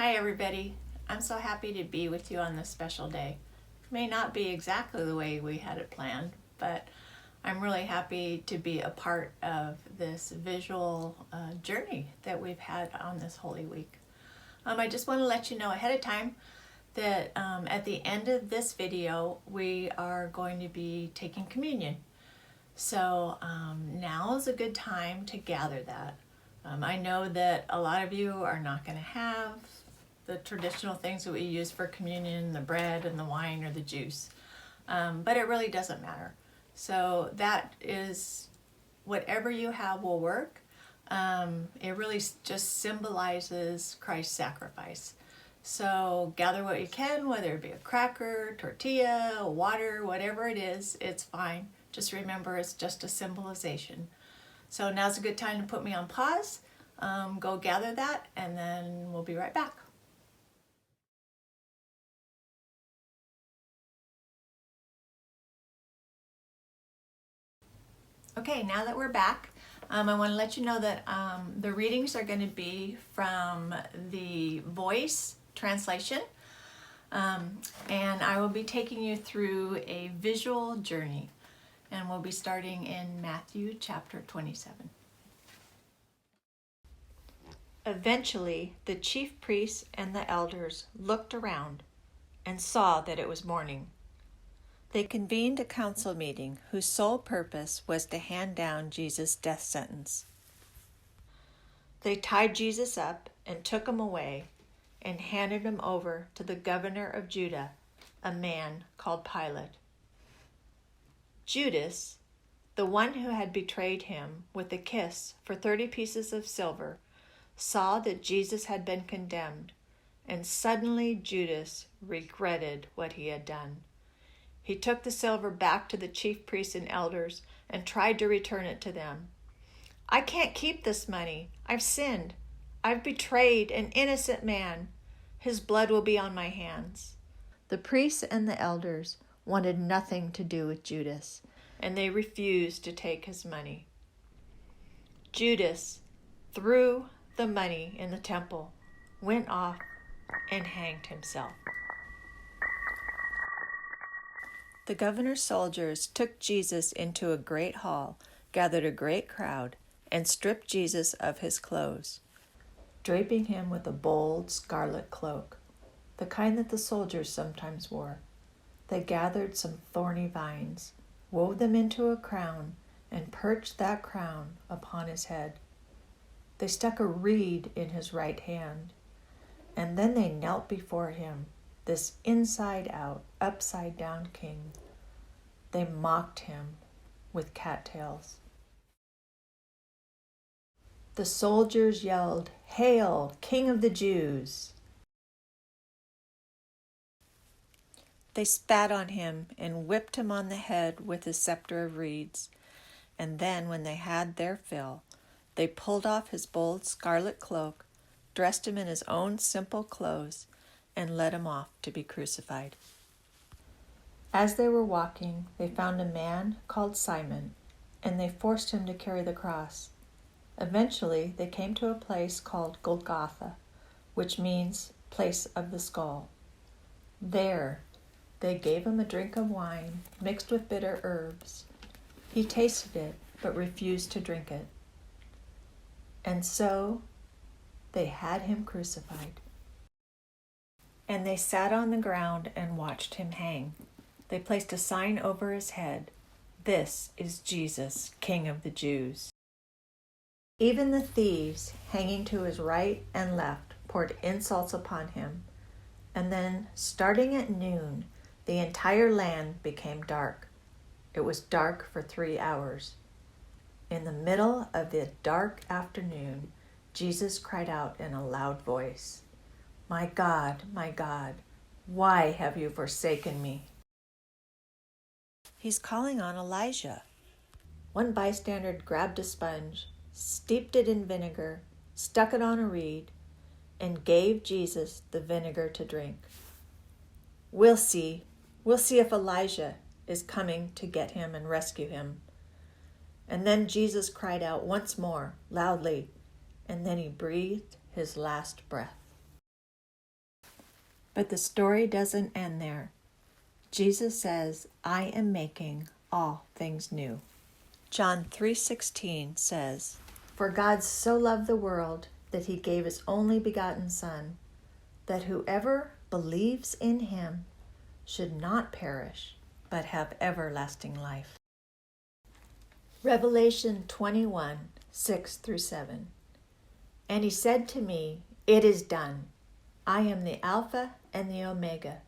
Hi everybody. I'm so happy to be with you on this special day. May not be exactly the way we had it planned, but I'm really happy to be a part of this visual journey that we've had on this Holy Week. I just want to let you know ahead of time that at the end of this video we are going to be taking communion. So now is a good time to gather that. I know that a lot of you are not going to have the traditional things that we use for communion, the bread and the wine or the juice, but it really doesn't matter. So that is, whatever you have will work. It really just symbolizes Christ's sacrifice. So gather what you can, whether it be a cracker, tortilla, water, whatever it is, it's fine. Just remember it's just a symbolization. So now's a good time to put me on pause, go gather that, and then we'll be right back. Okay, now that we're back, I want to let you know that the readings are going to be from the Voice translation, and I will be taking you through a visual journey, and we'll be starting in Matthew chapter 27. Eventually, the chief priests and the elders looked around and saw that it was morning. They convened a council meeting whose sole purpose was to hand down Jesus' death sentence. They tied Jesus up and took him away and handed him over to the governor of Judah, a man called Pilate. Judas, the one who had betrayed him with a kiss for 30 pieces of silver, saw that Jesus had been condemned, and suddenly Judas regretted what he had done. He took the silver back to the chief priests and elders and tried to return it to them. "I can't keep this money. I've sinned. I've betrayed an innocent man. His blood will be on my hands." The priests and the elders wanted nothing to do with Judas, and they refused to take his money. Judas threw the money in the temple, went off, and hanged himself. The governor's soldiers took Jesus into a great hall, gathered a great crowd, and stripped Jesus of his clothes, draping him with a bold scarlet cloak, the kind that the soldiers sometimes wore. They gathered some thorny vines, wove them into a crown, and perched that crown upon his head. They stuck a reed in his right hand, and then they knelt before him, this inside-out, upside-down king. They mocked him with cattails. The soldiers yelled, "Hail, King of the Jews!" They spat on him and whipped him on the head with his scepter of reeds. And then, when they had their fill, they pulled off his bold scarlet cloak, dressed him in his own simple clothes, and led him off to be crucified. As they were walking, they found a man called Simon, and they forced him to carry the cross. Eventually, they came to a place called Golgotha, which means place of the skull. There, they gave him a drink of wine mixed with bitter herbs. He tasted it, but refused to drink it. And so they had him crucified. And they sat on the ground and watched him hang. They placed a sign over his head, "This is Jesus, King of the Jews." Even the thieves, hanging to his right and left, poured insults upon him. And then, starting at noon, the entire land became dark. It was dark for 3 hours. In the middle of the dark afternoon, Jesus cried out in a loud voice, my God, why have you forsaken me?" He's calling on Elijah. One bystander grabbed a sponge, steeped it in vinegar, stuck it on a reed, and gave Jesus the vinegar to drink. We'll see if Elijah is coming to get him and rescue him." And then Jesus cried out once more, loudly, and then he breathed his last breath. But the story doesn't end there. Jesus says, I am making all things new. John 3:16 says, For God so loved the world that he gave his only begotten Son, that whoever believes in him should not perish, but have everlasting life. Revelation 21:6-7. And he said to me, It is done. I am the Alpha and the Omega,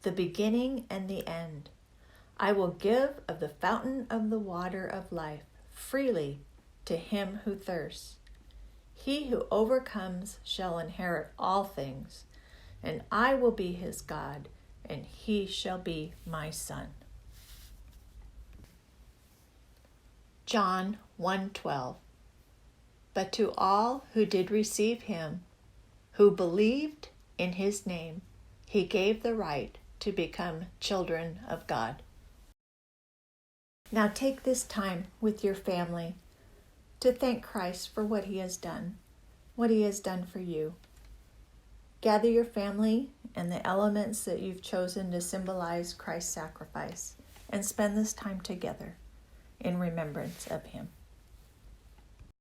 the beginning and the end. I will give of the fountain of the water of life freely to him who thirsts. He who overcomes shall inherit all things, and I will be his God, and he shall be my son. John 1:12. But to all who did receive him, who believed in his name, he gave the right to become children of God. Now take this time with your family to thank Christ for what he has done for you. Gather your family and the elements that you've chosen to symbolize Christ's sacrifice and spend this time together in remembrance of him.